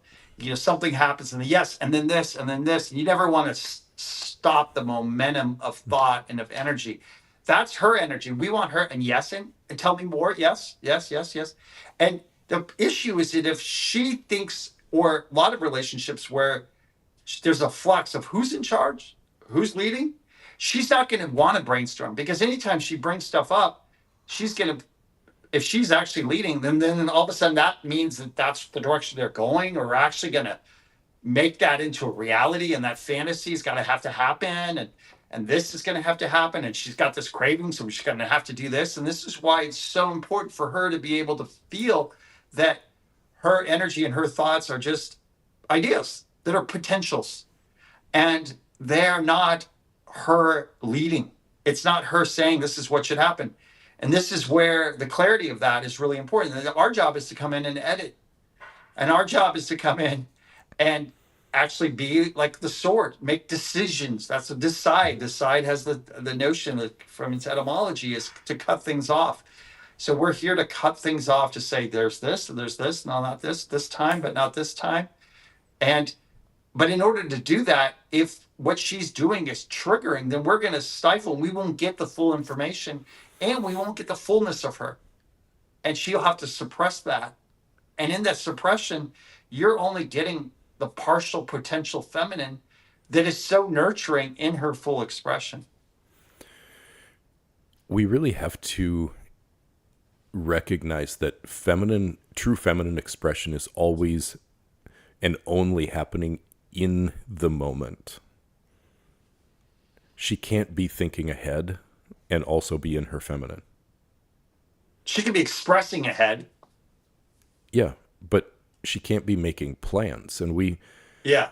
something happens and the yes, and then this, and then this. And you never want to stop the momentum of thought and of energy. That's her energy. We want her, and yes, and tell me more. Yes, yes, yes, yes. And the issue is that if she thinks, or a lot of relationships where there's a flux of who's in charge, who's leading, she's not going to want to brainstorm, because anytime she brings stuff up, she's going to, if she's actually leading, then all of a sudden that means that that's the direction they're going, or we're actually going to make that into a reality, and that fantasy is going to have to happen, and this is going to have to happen, and she's got this craving, so she's going to have to do this. And this is why it's so important for her to be able to feel that her energy and her thoughts are just ideas that are potentials, and they're not her leading. It's not her saying this is what should happen. And this is where the clarity of that is really important. And our job is to come in and edit. And our job is to come in and actually be like the sword, make decisions. That's a decide. Decide has the notion that from its etymology is to cut things off. So we're here to cut things off, to say there's this and there's this, no, not this time, but not this time. And but in order to do that, if what she's doing is triggering, then we're going to stifle. We won't get the full information, and we won't get the fullness of her. And she'll have to suppress that. And in that suppression, you're only getting the partial potential feminine that is so nurturing in her full expression. We really have to recognize that true feminine expression is always and only happening in the moment. She can't be thinking ahead and also be in her feminine. She can be expressing ahead. Yeah, but she can't be making plans. And Yeah.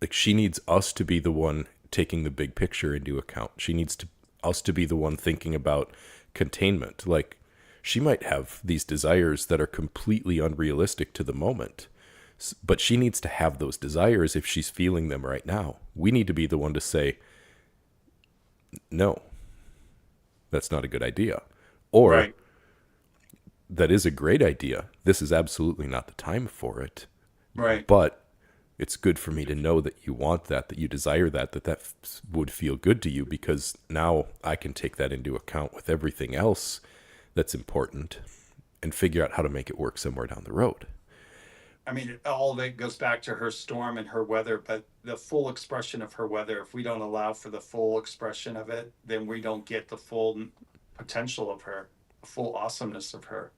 like, she needs us to be the one taking the big picture into account. She needs us to be the one thinking about containment. Like, she might have these desires that are completely unrealistic to the moment, but she needs to have those desires if she's feeling them right now. We need to be the one to say, no, that's not a good idea. Or, right. That is a great idea. This is absolutely not the time for it. Right. But it's good for me to know that you want that you desire that would feel good to you, because now I can take that into account with everything else that's important and figure out how to make it work somewhere down the road. I mean, all of it goes back to her storm and her weather, but the full expression of her weather, if we don't allow for the full expression of it, then we don't get the full potential of her, the full awesomeness of her.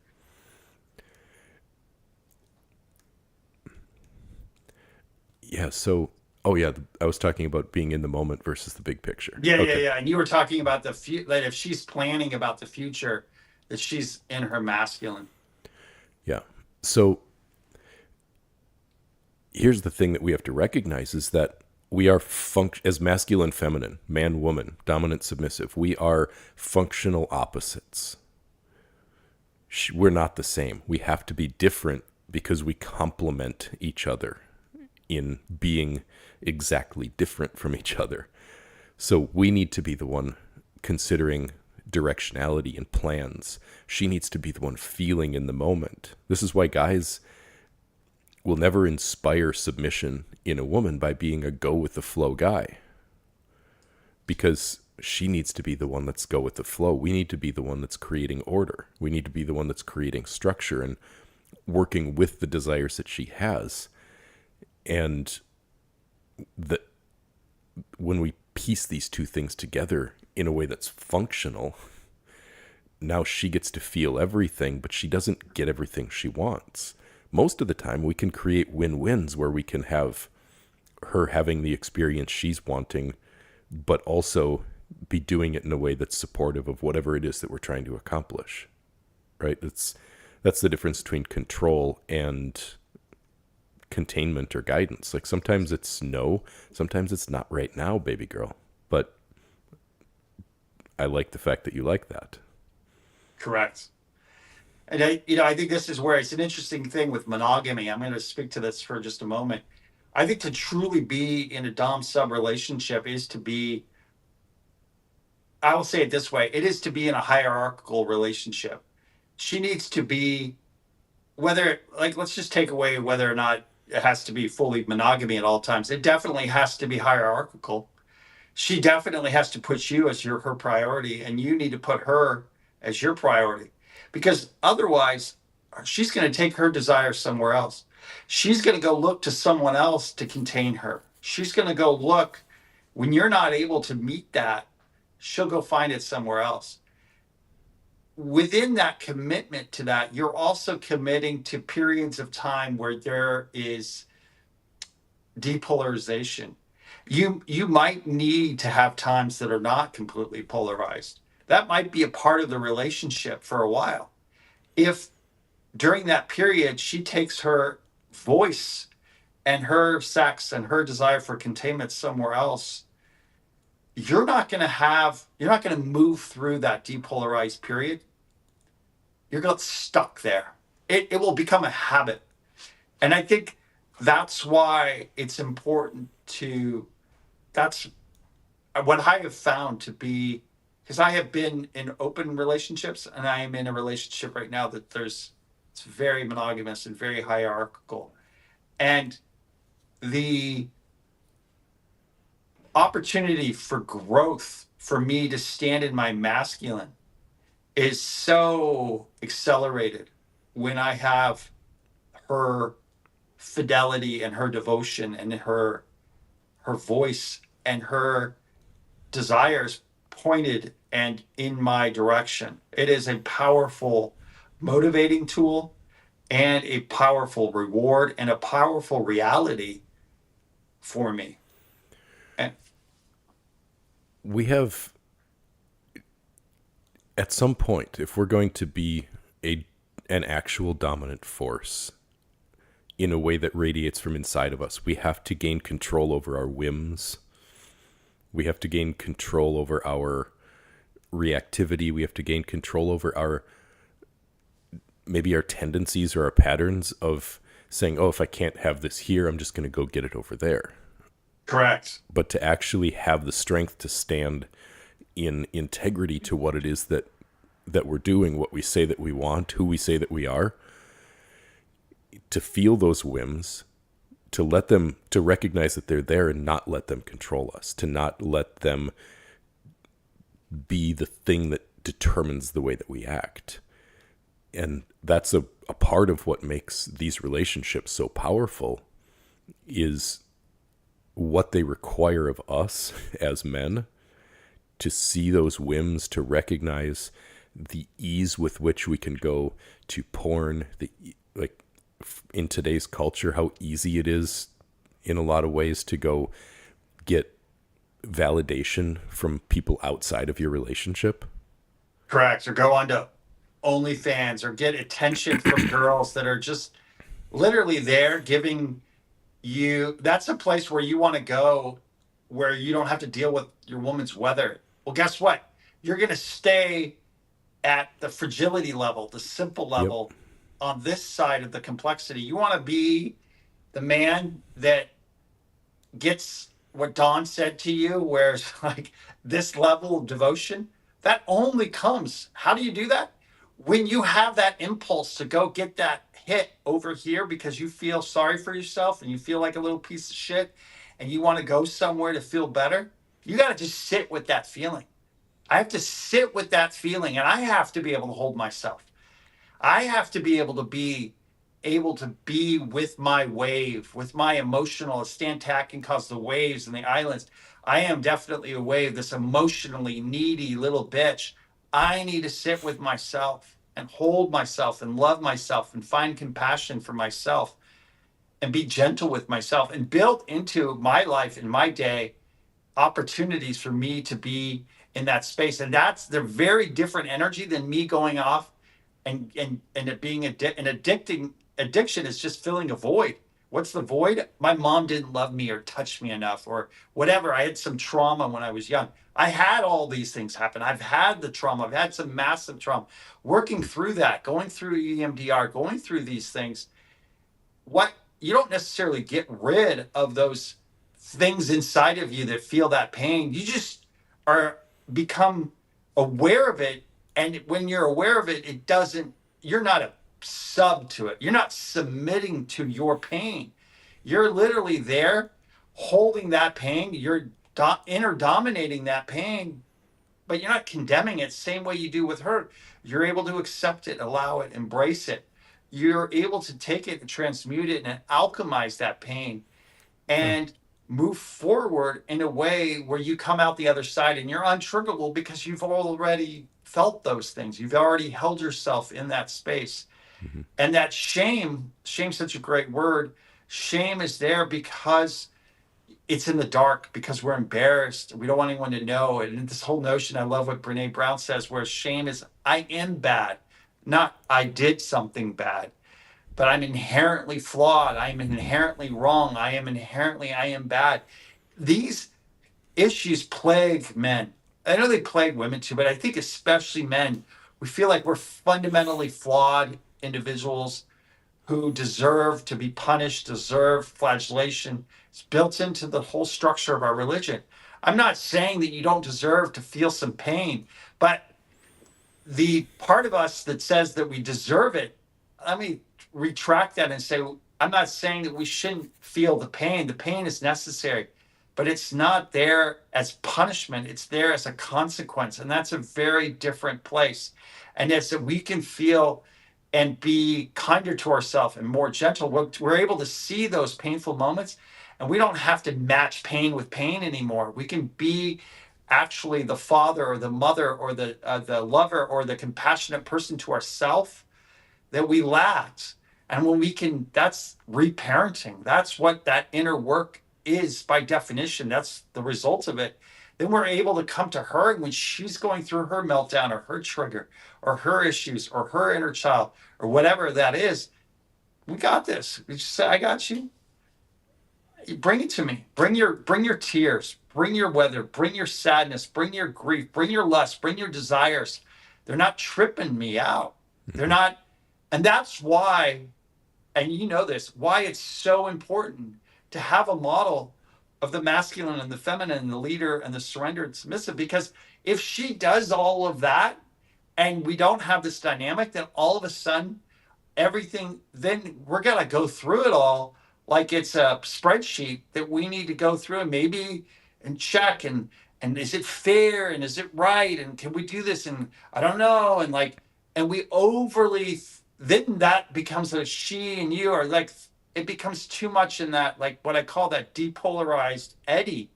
Yeah, so, I was talking about being in the moment versus the big picture. Yeah. And you were talking about that if she's planning about the future, that she's in her masculine. Yeah. So here's the thing that we have to recognize is that we are as masculine, feminine, man, woman, dominant, submissive. We are functional opposites. We're not the same. We have to be different because we complement each other in being exactly different from each other. So we need to be the one considering directionality and plans. She needs to be the one feeling in the moment. This is why guys will never inspire submission in a woman by being a go with the flow guy, because she needs to be the one that's go with the flow. We need to be the one that's creating order. We need to be the one that's creating structure and working with the desires that she has. And that when we piece these two things together in a way that's functional, now she gets to feel everything, but she doesn't get everything she wants. Most of the time we can create win-wins where we can have her having the experience she's wanting, but also be doing it in a way that's supportive of whatever it is that we're trying to accomplish. Right? That's the difference between control and containment or guidance. Like, sometimes it's no, sometimes it's not right now, baby girl. But I like the fact that you like that. Correct. And I think this is where it's an interesting thing with monogamy. I'm going to speak to this for just a moment. I think to truly be in a dom sub relationship is to be, I will say it this way, it is to be in a hierarchical relationship. She needs to be, let's just take away whether or not it has to be fully monogamy at all times. It definitely has to be hierarchical. She definitely has to put you as her priority, and you need to put her as your priority, because otherwise she's going to take her desires somewhere else. She's going to go look to someone else to contain her. She's going to go look When you're not able to meet that, she'll go find it somewhere else. Within that commitment to that, you're also committing to periods of time where there is depolarization. You might need to have times that are not completely polarized. That might be a part of the relationship for a while. If during that period she takes her voice and her sex and her desire for containment somewhere else, you're not going to move through that depolarized period. You're going to get stuck there. It will become a habit. And I think that's why it's important to, that's what I have found to be, because I have been in open relationships and I am in a relationship right now that it's very monogamous and very hierarchical. And the opportunity for growth for me to stand in my masculine is so accelerated when I have her fidelity and her devotion and her voice and her desires pointed and in my direction. It is a powerful motivating tool and a powerful reward and a powerful reality for me. And We have, at some point, if we're going to be an actual dominant force in a way that radiates from inside of us, we have to gain control over our whims. We have to gain control over our reactivity. We have to gain control over maybe our tendencies or our patterns of saying, oh, if I can't have this here, I'm just going to go get it over there. correct. But to actually have the strength to stand in integrity to what it is that we're doing, what we say that we want, who we say that we are, to feel those whims, to let them, to recognize that they're there and not let them control us, to not let them be the thing that determines the way that we act. And that's a part of what makes these relationships so powerful, is what they require of us as men, to see those whims, to recognize the ease with which we can go to porn, like in today's culture, how easy it is in a lot of ways to go get validation from people outside of your relationship. Correct. Or go on to OnlyFans or get attention from girls that are just literally there giving you. That's a place where you want to go, where you don't have to deal with your woman's weather. Well, guess what? You're going to stay at the fragility level, the simple Yep. level on this side of the complexity. You want to be the man that gets what Don said to you, where it's like this level of devotion, that only comes. How do you do that? When you have that impulse to go get that hit over here because you feel sorry for yourself and you feel like a little piece of shit and you want to go somewhere to feel better, you got to just sit with that feeling. I have to sit with that feeling and I have to be able to hold myself. I have to be able to be with my wave, with my emotional. As Stan Tatkin calls the waves and the islands, I am definitely a wave, this emotionally needy little bitch. I need to sit with myself and hold myself and love myself and find compassion for myself and be gentle with myself and build into my life in my day opportunities for me to be in that space. And that's the very different energy than me going off and it being an addicting addiction is just filling a void. What's the void? My mom didn't love me or touch me enough or whatever. I had some trauma when I was young. I had all these things happen. I've had the trauma. I've had some massive trauma. Working through that, going through EMDR, going through these things, what you don't necessarily get rid of those things inside of you that feel that pain. You just are become aware of it. And when you're aware of it, it doesn't, you're not a sub to it. You're not submitting to your pain. You're literally there holding that pain. You're inner dominating that pain, but you're not condemning it same way you do with her. You're able to accept it, allow it, embrace it. You're able to take it and transmute it and alchemize that pain. Yeah. And move forward in a way where you come out the other side and you're untriggerable because you've already felt those things. You've already held yourself in that space. Mm-hmm. And that shame's such a great word. Shame is there because it's in the dark, because we're embarrassed. We don't want anyone to know. And this whole notion, I love what Brene Brown says, where shame is, I am bad, not I did something bad, but I'm inherently flawed. I'm inherently wrong. I am bad. These issues plague men. I know they plague women too, but I think especially men. We feel like we're fundamentally flawed individuals who deserve to be punished, deserve flagellation. It's built into the whole structure of our religion. I'm not saying that you don't deserve to feel some pain, but the part of us that says that we deserve it, let me retract that and say, I'm not saying that we shouldn't feel the pain. The pain is necessary, but it's not there as punishment. It's there as a consequence. And that's a very different place. And it's that we can feel and be kinder to ourselves and more gentle. We're able to see those painful moments, and we don't have to match pain with pain anymore. We can be actually the father or the mother or the lover or the compassionate person to ourselves that we lacked. And when we can, that's reparenting. That's what that inner work is by definition. That's the result of it. Then we're able to come to her when she's going through her meltdown or her trigger or her issues or her inner child or whatever that is. We got this. We just say, I got you. Bring it to me. Bring your tears, bring your weather, bring your sadness, bring your grief, bring your lust, bring your desires. They're not tripping me out. They're not. And that's why, and you know this, why it's so important to have a model of the masculine and the feminine and the leader and the surrendered and submissive. Because if she does all of that and we don't have this dynamic, then all of a sudden everything, then we're going to go through it all like it's a spreadsheet that we need to go through and maybe and check and is it fair and is it right and can we do this and I don't know and like and we overly then that becomes a she and you are like it becomes too much in that like what I call that depolarized eddy,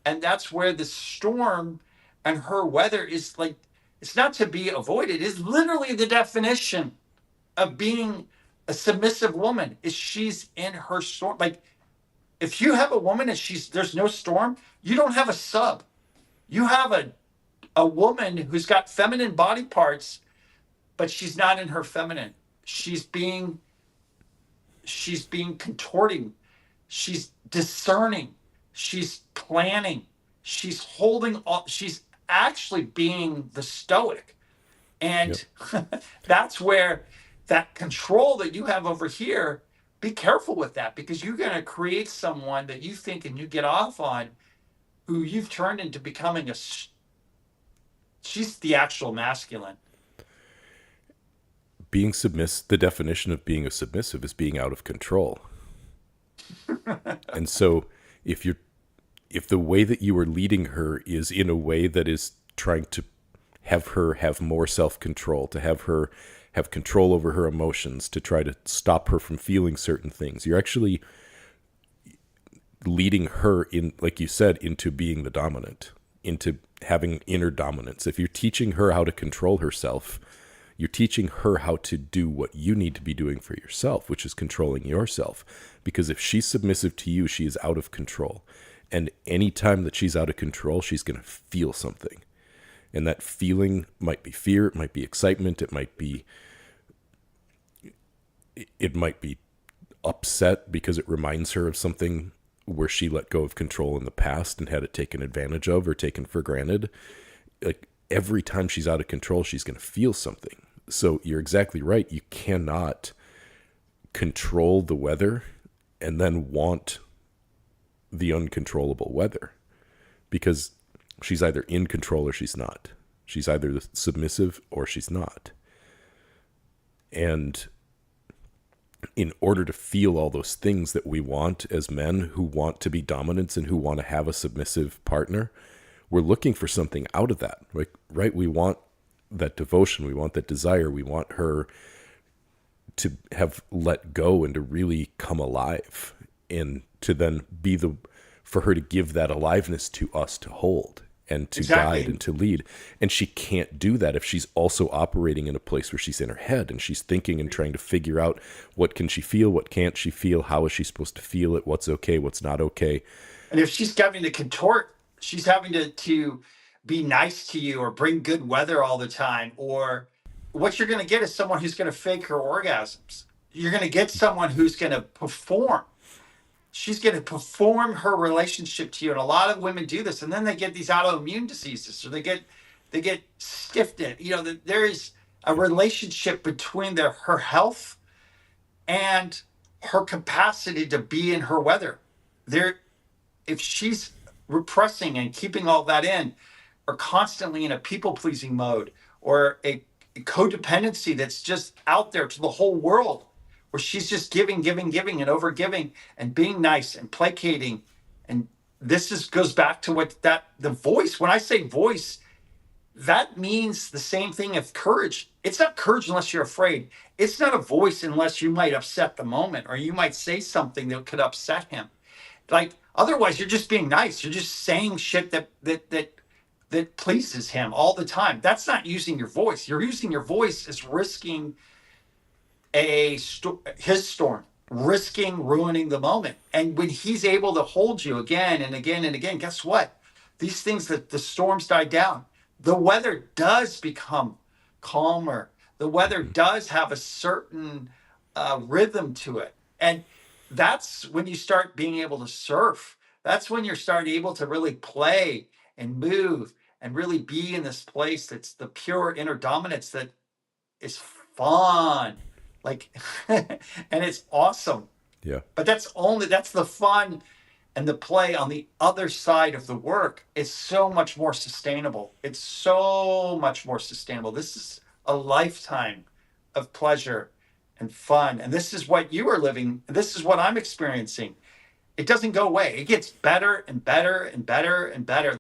and that's where the storm and her weather is like it's not to be avoided. It's literally the definition of being a submissive woman is she's in her storm. Like if you have a woman and there's no storm, you don't have a sub. You have a woman who's got feminine body parts, but she's not in her feminine. She's being contorting. She's discerning. She's planning. She's holding all. She's actually being the stoic. And that's where that control that you have over here, be careful with that because you're going to create someone that you think and you get off on who you've turned into becoming she's the actual masculine. Being the definition of being a submissive is being out of control. And so if the way that you are leading her is in a way that is trying to have her have more self-control, to have her have control over her emotions, to try to stop her from feeling certain things, you're actually leading her in, like you said, into being the dominant, into having inner dominance. If you're teaching her how to control herself, you're teaching her how to do what you need to be doing for yourself, which is controlling yourself. Because if she's submissive to you, she is out of control. And any time that she's out of control, she's going to feel something. And that feeling might be fear, it might be excitement, it might be upset because it reminds her of something where she let go of control in the past and had it taken advantage of or taken for granted. Like every time she's out of control, she's going to feel something. So you're exactly right. You cannot control the weather and then want the uncontrollable weather, because she's either in control or she's not. She's either submissive or she's not. And in order to feel all those things that we want as men who want to be dominants and who want to have a submissive partner, we're looking for something out of that. Like, right? We want that devotion. We want that desire. We want her to have let go and to really come alive. and to then be for her to give that aliveness to us to hold and to guide Exactly. and to lead. And she can't do that if she's also operating in a place where she's in her head and she's thinking and trying to figure out what can she feel, what can't she feel, how is she supposed to feel it, what's okay, what's not okay. And if she's having to contort, she's having to be nice to you or bring good weather all the time, or what you're going to get is someone who's going to fake her orgasms. You're going to get someone who's going to perform. She's going to perform her relationship to you, and a lot of women do this, and then they get these autoimmune diseases, or they get stiffed. There is a relationship between her health and her capacity to be in her weather. There, if she's repressing and keeping all that in, or constantly in a people pleasing mode, or a codependency that's just out there to the whole world, where she's just giving, giving, giving, and over giving, and being nice and placating, and goes back to the voice. When I say voice, that means the same thing as courage. It's not courage unless you're afraid. It's not a voice unless you might upset the moment, or you might say something that could upset him. Like, otherwise, you're just being nice. You're just saying shit that pleases him all the time. That's not using your voice. You're using your voice as risking his storm, risking ruining the moment. And when he's able to hold you again and again and again, guess what? These things, that the storms die down. The weather does become calmer. The weather does have a certain rhythm to it. And that's when you start being able to surf. That's when you're starting able to really play and move and really be in this place that's the pure inner dominance that is fun. Like, and it's awesome. Yeah. But that's the fun and the play on the other side of the work is so much more sustainable. It's so much more sustainable. This is a lifetime of pleasure and fun. And this is what you are living. This is what I'm experiencing. It doesn't go away. It gets better and better and better and better.